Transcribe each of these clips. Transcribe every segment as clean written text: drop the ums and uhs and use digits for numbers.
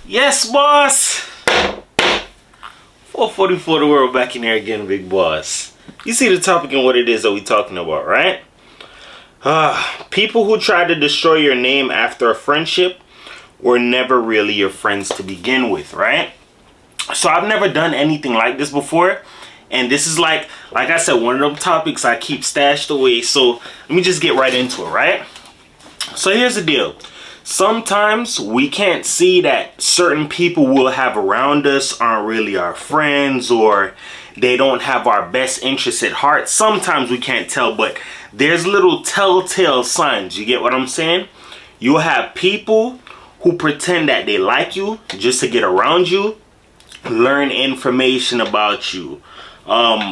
Yes, boss. 444 the world back in here again, big boss. You see the topic and what it is that we talking about, right? People who try to destroy your name after a friendship were never really your friends to begin with, right? So I've never done anything like this before. And this is like I said, one of them topics I keep stashed away. So let me just get right into it, right? So here's the deal. Sometimes we can't see that certain people we'll have around us aren't really our friends, or they don't have our best interests at heart. Sometimes we can't tell, but there's little telltale signs. You get what I'm saying? You'll have people who pretend that they like you just to get around you, learn information about you,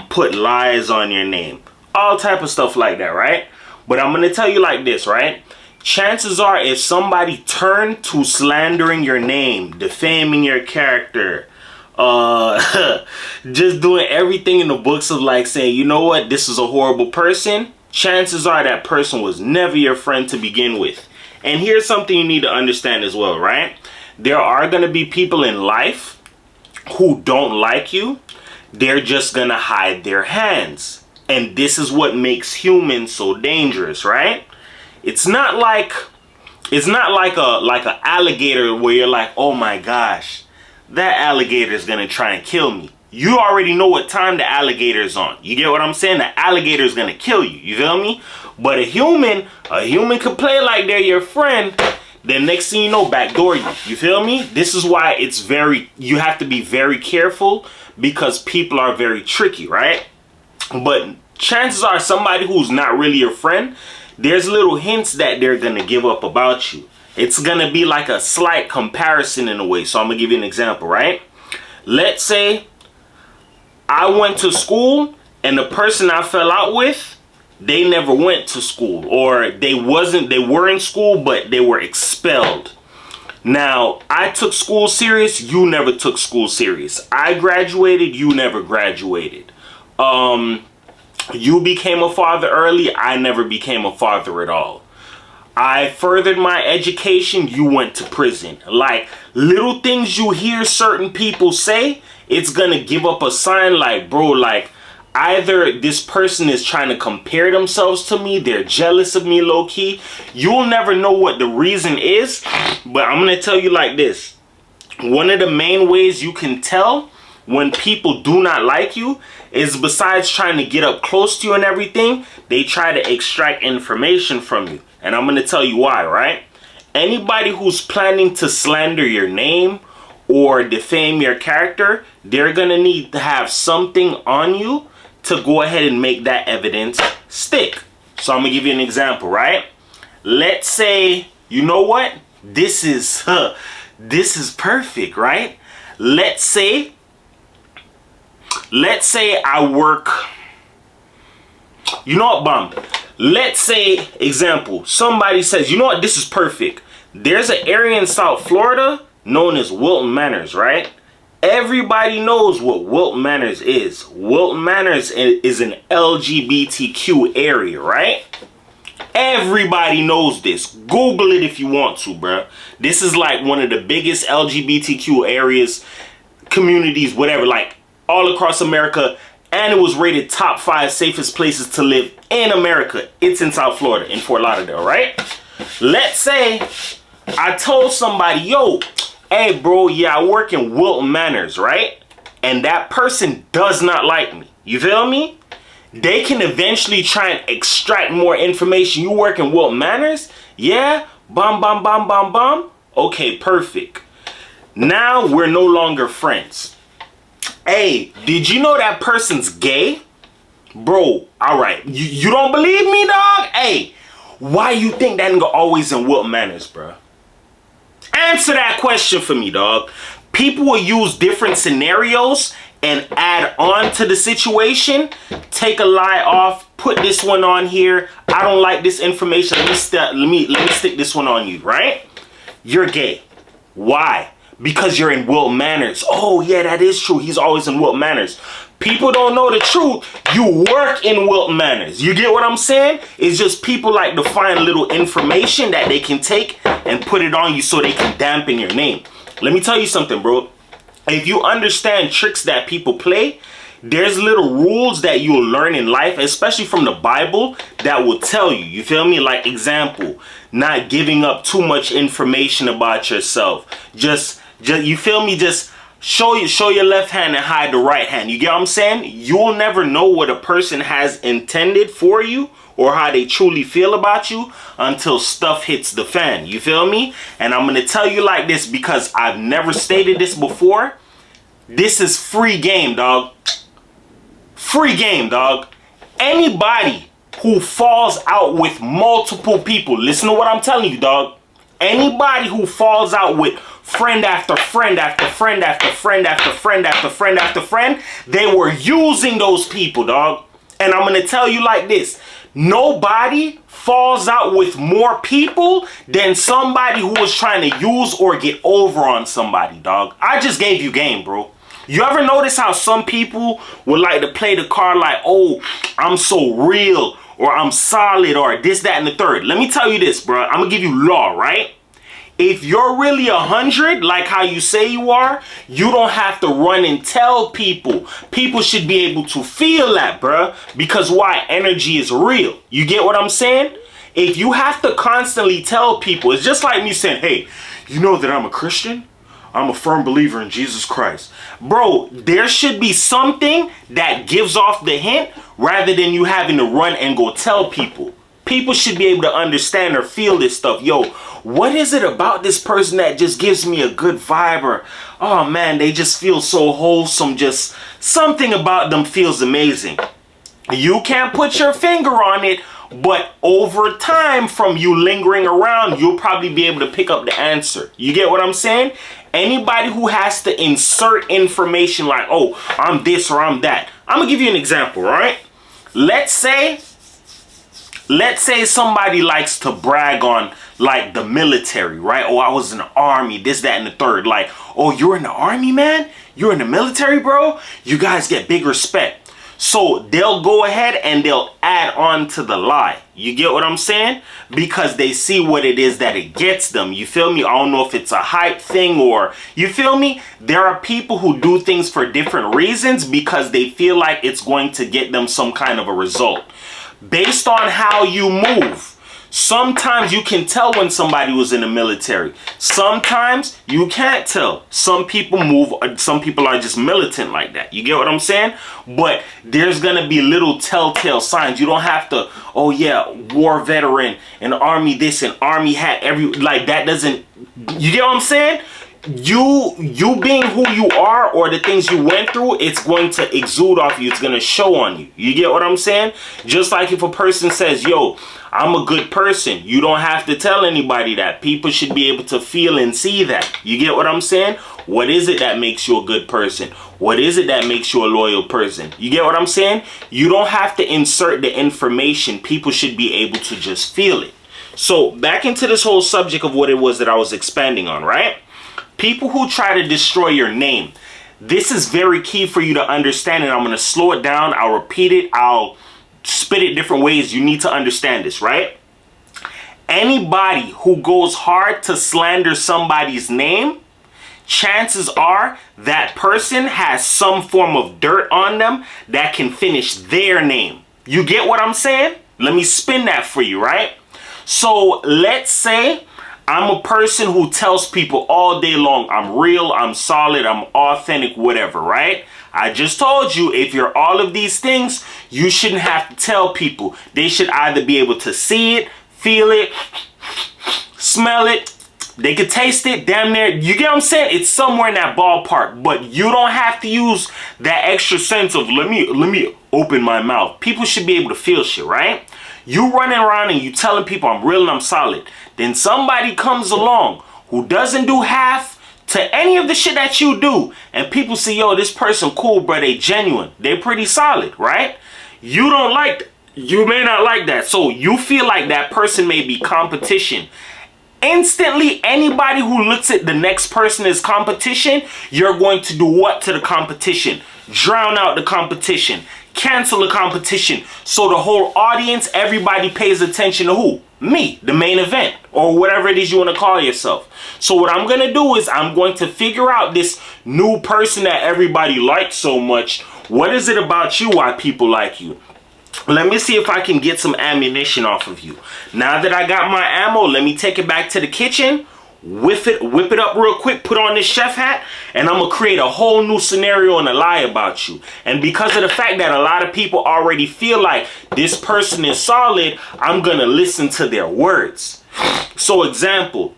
put lies on your name, all type of stuff like that, right? But I'm gonna tell you like this, right? Chances are, if somebody turned to slandering your name, defaming your character, just doing everything in the books of like saying, you know what, this is a horrible person, chances are that person was never your friend to begin with. And here's something you need to understand as well, right? There are going to be people in life who don't like you. They're just going to hide their hands. And this is what makes humans so dangerous, right? It's not like a alligator where you're like, oh my gosh, that alligator is gonna try and kill me. You already know what time the alligator's on. You get what I'm saying? The alligator is gonna kill you. You feel me? But a human could play like they're your friend. Then next thing you know, backdoor you. You feel me? This is why you have to be very careful, because people are very tricky, right? But chances are, somebody who's not really your friend, there's little hints that they're going to give up about you. It's going to be like a slight comparison in a way. So I'm going to give you an example, right? Let's say I went to school and the person I fell out with, they never went to school, or they were in school, but they were expelled. Now, I took school serious. You never took school serious. I graduated. You never graduated. You became a father early. I never became a father at all. I furthered my education. You went to prison. Like, little things you hear certain people say, it's gonna give up a sign like, bro, like, either this person is trying to compare themselves to me, they're jealous of me low-key. You'll never know what the reason is, but I'm gonna tell you like this. One of the main ways you can tell when people do not like you is, besides trying to get up close to you and everything, they try to extract information from you. And I'm going to tell you why, right? Anybody who's planning to slander your name or defame your character, they're going to need to have something on you to go ahead and make that evidence stick. So I'm going to give you an example, right? Let's say, you know what? This is perfect, right? Let's say I work, you know what, Bum? Let's say, example, somebody says, you know what, this is perfect. There's an area in South Florida known as Wilton Manors, right? Everybody knows what Wilton Manors is. Wilton Manors is an LGBTQ area, right? Everybody knows this. Google it if you want to, bruh. This is like one of the biggest LGBTQ areas, communities, whatever, like, all across America, and it was rated top 5 safest places to live in America. It's in South Florida, in Fort Lauderdale, right? Let's say I told somebody, yo, hey bro, yeah, I work in Wilton Manors, right? And that person does not like me. You feel me? They can eventually try and extract more information. You work in Wilton Manors? Yeah? Bum, bum, bum, bum, bum. Okay, perfect. Now we're no longer friends. Hey, did you know that person's gay? Bro, alright. You don't believe me, dog? Hey, why you think that nigga always in Wilton Manors, bro? Answer that question for me, dog. People will use different scenarios and add on to the situation. Take a lie off. Put this one on here. I don't like this information. Let me stick this one on you, right? You're gay. Why? Because you're in Wilton Manors. Oh, yeah, that is true. He's always in Wilton Manors. People don't know the truth. You work in Wilton Manors. You get what I'm saying? It's just people like to find little information that they can take and put it on you so they can dampen your name. Let me tell you something, bro. If you understand tricks that people play, there's little rules that you'll learn in life, especially from the Bible, that will tell you. You feel me? Like, example, not giving up too much information about yourself. Just you feel me? Just show your left hand and hide the right hand. You get what I'm saying? You'll never know what a person has intended for you or how they truly feel about you until stuff hits the fan. You feel me? And I'm going to tell you like this because I've never stated this before. This is free game, dog. Free game, dog. Anybody who falls out with multiple people, listen to what I'm telling you, dog. Anybody who falls out with friend after friend after friend after friend after friend after friend after friend, they were using those people, dog. And I'm going to tell you like this. Nobody falls out with more people than somebody who was trying to use or get over on somebody, dog. I just gave you game, bro. You ever notice how some people would like to play the card like, oh, I'm so real, or I'm solid, or this, that, and the third? Let me tell you this, bro. I'm going to give you law, right? If you're really 100, like how you say you are, you don't have to run and tell people. People should be able to feel that, bruh. Because why? Energy is real. You get what I'm saying? If you have to constantly tell people, it's just like me saying, hey, you know that I'm a Christian? I'm a firm believer in Jesus Christ. Bro, there should be something that gives off the hint rather than you having to run and go tell people. People should be able to understand or feel this stuff. Yo, what is it about this person that just gives me a good vibe? Or, oh man, they just feel so wholesome. Just something about them feels amazing. You can't put your finger on it, but over time from you lingering around, you'll probably be able to pick up the answer. You get what I'm saying? Anybody who has to insert information like, oh, I'm this or I'm that. I'm going to give you an example, right? Let's say somebody likes to brag on like the military, right? Oh, I was in the army, this, that, and the third. Like, oh, you're in the army, man? You're in the military, bro? You guys get big respect. So they'll go ahead and they'll add on to the lie. You get what I'm saying? Because they see what it is that it gets them. You feel me? I don't know if it's a hype thing or, you feel me? There are people who do things for different reasons because they feel like it's going to get them some kind of a result. Based on how you move. Sometimes you can tell when somebody was in the military. Sometimes you can't tell. Some people move, some people are just militant like that. You get what I'm saying? But there's going to be little telltale signs. You don't have to, oh yeah, war veteran, and army this and army hat, like that doesn't, you get what I'm saying? You being who you are or the things you went through, it's going to exude off you. It's going to show on you. You get what I'm saying? Just like if a person says, yo, I'm a good person. You don't have to tell anybody that. People should be able to feel and see that. You get what I'm saying? What is it that makes you a good person? What is it that makes you a loyal person? You get what I'm saying? You don't have to insert the information. People should be able to just feel it. So back into this whole subject of what it was that I was expanding on, right? People who try to destroy your name. This is very key for you to understand, and I'm going to slow it down. I'll repeat it. I'll spit it different ways. You need to understand this, right? Anybody who goes hard to slander somebody's name, chances are that person has some form of dirt on them that can finish their name. You get what I'm saying? Let me spin that for you, right? So let's say I'm a person who tells people all day long, I'm real, I'm solid, I'm authentic, whatever, right? I just told you, if you're all of these things, you shouldn't have to tell people. They should either be able to see it, feel it, smell it. They could taste it, damn near. You get what I'm saying? It's somewhere in that ballpark. But you don't have to use that extra sense of, let me open my mouth. People should be able to feel shit, right? You running around and you telling people I'm real and I'm solid. Then somebody comes along who doesn't do half to any of the shit that you do. And people see, yo, this person cool, bro. They genuine. They pretty solid, right? You don't like that. You may not like that. So you feel like that person may be competition. Instantly, anybody who looks at the next person as competition, you're going to do what to the competition? Drown out the competition. cancel the competition. So the whole audience, everybody pays attention to who? Me, the main event, or whatever it is you want to call yourself. So what I'm going to do is I'm going to figure out this new person that everybody likes so much. What is it about you why people like you? Let me see if I can get some ammunition off of you. Now that I got my ammo, let me take it back to the kitchen, whip it up real quick, put on this chef hat, and I'm going to create a whole new scenario and a lie about you. And because of the fact that a lot of people already feel like this person is solid, I'm going to listen to their words. So example,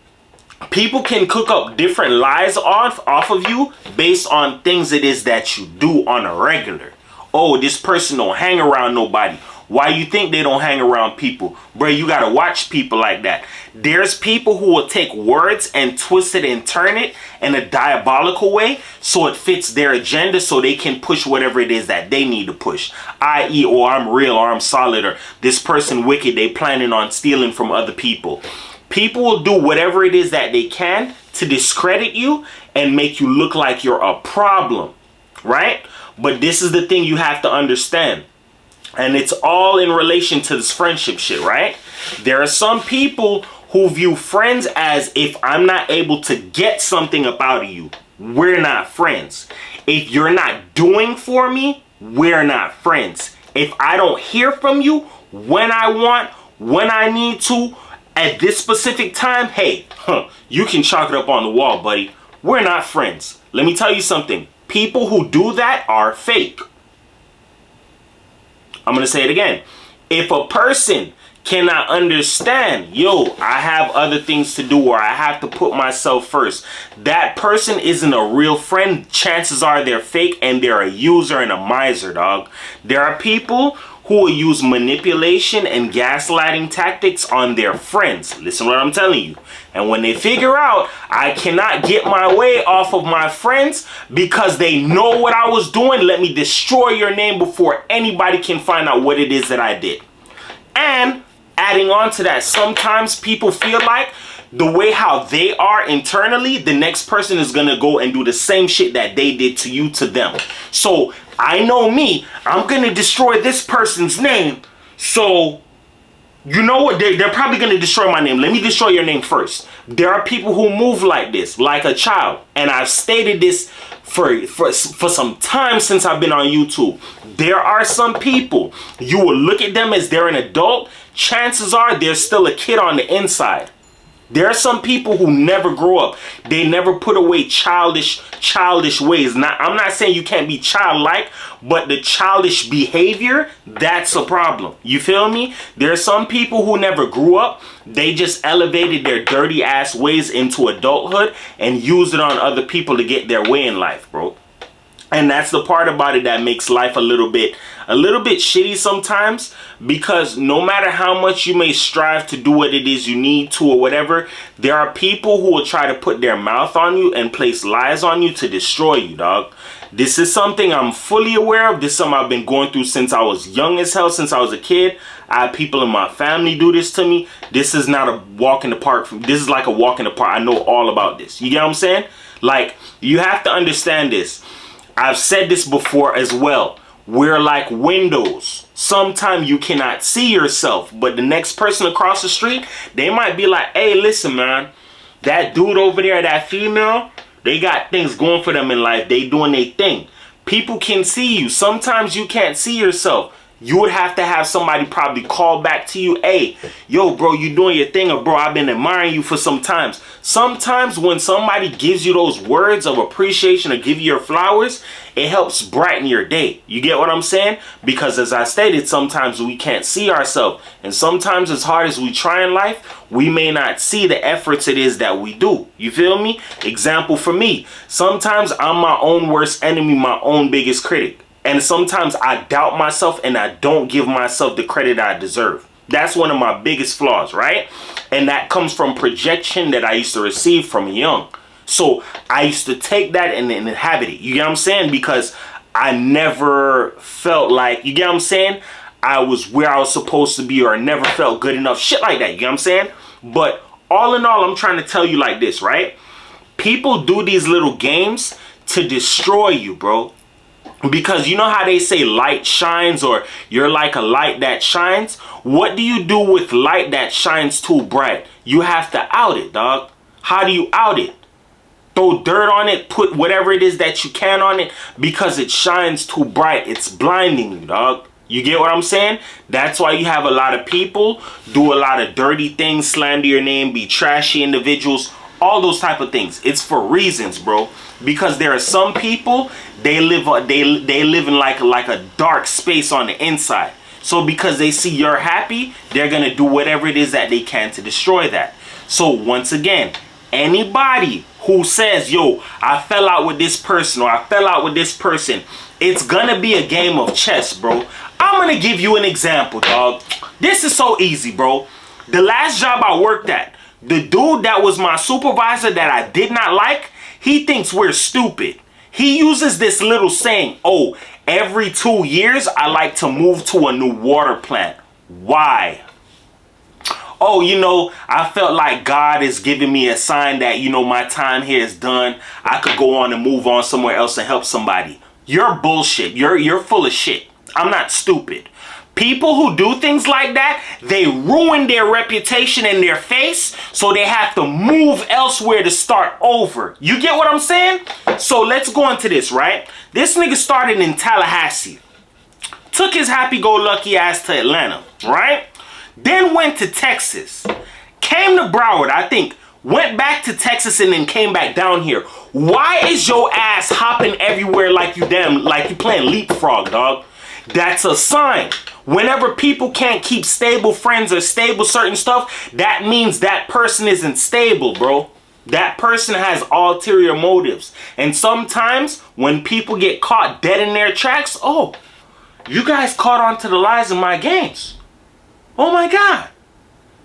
people can cook up different lies off of you based on things it is that you do on a regular. Oh, this person don't hang around nobody. Why you think they don't hang around people? Bro, you gotta watch people like that. There's people who will take words and twist it and turn it in a diabolical way so it fits their agenda so they can push whatever it is that they need to push. I.e., or I'm real, or I'm solid, or this person wicked, they planning on stealing from other people. People will do whatever it is that they can to discredit you and make you look like you're a problem, right? But this is the thing you have to understand. And it's all in relation to this friendship shit, right? There are some people who view friends as if I'm not able to get something up out of you, we're not friends. If you're not doing for me, we're not friends. If I don't hear from you when I want, when I need to, at this specific time, hey, you can chalk it up on the wall, buddy. We're not friends. Let me tell you something. People who do that are fake. I'm going to say it again. If a person cannot understand, yo, I have other things to do, or I have to put myself first, that person isn't a real friend. Chances are they're fake and they're a user and a miser, dog. There are people who will use manipulation and gaslighting tactics on their friends. Listen to what I'm telling you. And when they figure out I cannot get my way off of my friends because they know what I was doing, let me destroy your name before anybody can find out what it is that I did. And adding on to that, sometimes people feel like the way how they are internally, the next person is going to go and do the same shit that they did to you to them. So I know me, I'm going to destroy this person's name. So you know what? They're probably going to destroy my name. Let me destroy your name first. There are people who move like this, like a child. And I've stated this for some time since I've been on YouTube. There are some people, you will look at them as they're an adult. Chances are they're still a kid on the inside. There are some people who never grow up. They never put away childish ways. Now, I'm not saying you can't be childlike, but the childish behavior, that's a problem. You feel me? There are some people who never grew up. They just elevated their dirty ass ways into adulthood and used it on other people to get their way in life, bro. And that's the part about it that makes life a little bit shitty sometimes, because no matter how much you may strive to do what it is you need to or whatever, there are people who will try to put their mouth on you and place lies on you to destroy you, dog. This is something I'm fully aware of. This is something I've been going through since I was young as hell, since I was a kid. I have people in my family do this to me. This is not a walk in the park. This is like a walk in the park. I know all about this. You get what I'm saying? Like, you have to understand this. I've said this before as well. We're like windows. Sometimes you cannot see yourself, but the next person across the street, they might be like, hey, listen, man, that dude over there, that female, they got things going for them in life. They doing their thing. People can see you. Sometimes you can't see yourself. You would have to have somebody probably call back to you, hey, yo, bro, you doing your thing, or bro, I've been admiring you for some times. Sometimes when somebody gives you those words of appreciation or give you your flowers, it helps brighten your day. You get what I'm saying? Because as I stated, sometimes we can't see ourselves. And sometimes as hard as we try in life, we may not see the efforts it is that we do. You feel me? Example for me, sometimes I'm my own worst enemy, my own biggest critic. And sometimes I doubt myself and I don't give myself the credit I deserve. That's one of my biggest flaws, right? And that comes from projection that I used to receive from young. So I used to take that and inhabit it. You get what I'm saying? Because I never felt like, you get what I'm saying? I was where I was supposed to be, or I never felt good enough. Shit like that. You get what I'm saying? But all in all, I'm trying to tell you like this, right? People do these little games to destroy you, bro. Because you know how they say light shines, or you're like a light that shines? What do you do with light that shines too bright? You have to out it, dog. How do you out it? Throw dirt on it, put whatever it is that you can on it, because it shines too bright. It's blinding you, dog. You get what I'm saying? That's why you have a lot of people do a lot of dirty things, slander your name, be trashy individuals, all those type of things. It's for reasons, bro. Because there are some people, they live in like a dark space on the inside. So because they see you're happy, they're gonna do whatever it is that they can to destroy that. So once again, anybody who says, yo, I fell out with this person, or I fell out with this person, it's gonna be a game of chess, bro. I'm gonna give you an example, dog. This is so easy, bro. The last job I worked at, the dude that was my supervisor that I did not like, he thinks we're stupid. He uses this little saying, oh, every 2 years I like to move to a new water plant. Why? Oh, you know, I felt like God is giving me a sign that, you know, my time here is done. I could go on and move on somewhere else and help somebody. You're bullshit. You're full of shit. I'm not stupid. People who do things like that, they ruin their reputation and their face, so they have to move elsewhere to start over. You get what I'm saying? So let's go into this, right? This nigga started in Tallahassee. Took his happy-go-lucky ass to Atlanta, right? Then went to Texas. Came to Broward, I think. Went back to Texas and then came back down here. Why is your ass hopping everywhere like you playing leapfrog, dog? That's a sign. Whenever people can't keep stable friends or stable certain stuff, that means that person isn't stable, bro. That person has ulterior motives. And sometimes when people get caught dead in their tracks, oh, you guys caught on to the lies of my games. Oh my God.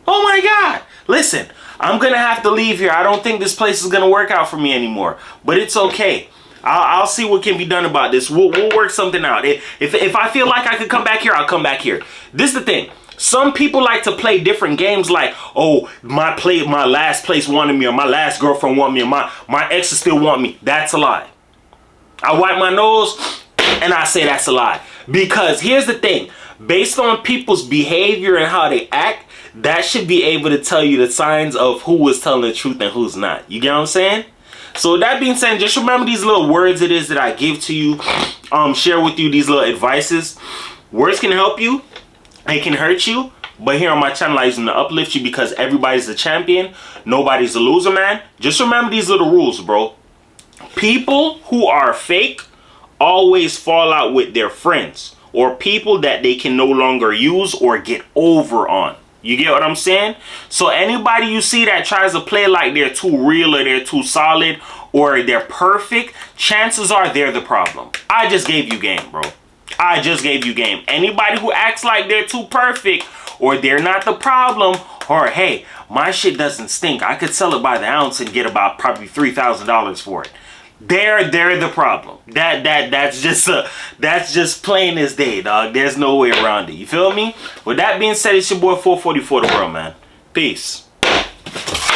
Oh my God. Listen, I'm going to have to leave here. I don't think this place is going to work out for me anymore. But it's okay. I'll see what can be done about this. We'll work something out. If I feel like I could come back here, I'll come back here. This is the thing. Some people like to play different games like, oh, my last place wanted me, or my last girlfriend wanted me, or my exes still want me. That's a lie. I wipe my nose and I say that's a lie. Because here's the thing. Based on people's behavior and how they act, that should be able to tell you the signs of who is telling the truth and who's not. You get what I'm saying? So with that being said, just remember these little words it is that I give to you, share with you these little advices. Words can help you, it can hurt you, but here on my channel I use them to uplift you, because everybody's a champion, nobody's a loser, man. Just remember these little rules, bro. People who are fake always fall out with their friends, or people that they can no longer use or get over on. You get what I'm saying? So anybody you see that tries to play like they're too real, or they're too solid, or they're perfect, chances are they're the problem. I just gave you game, bro. I just gave you game. Anybody who acts like they're too perfect, or they're not the problem, or hey, my shit doesn't stink, I could sell it by the ounce and get about probably $3,000 for it. They're the problem. That's just plain as day, dog. There's no way around it. You feel me? With that being said, it's your boy 444 The World, man. Peace.